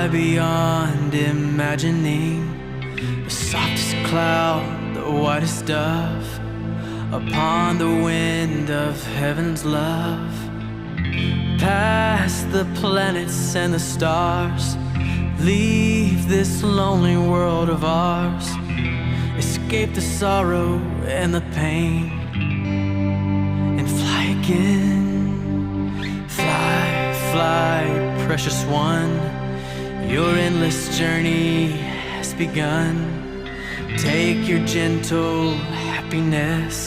Fly beyond imagining, the softest cloud, the whitest dove, upon the wind of heaven's love. Past the planets and the stars, leave this lonely world of ours. Escape the sorrow and the pain, and fly again. Fly, fly, precious one, your endless journey has begun. Take your gentle happiness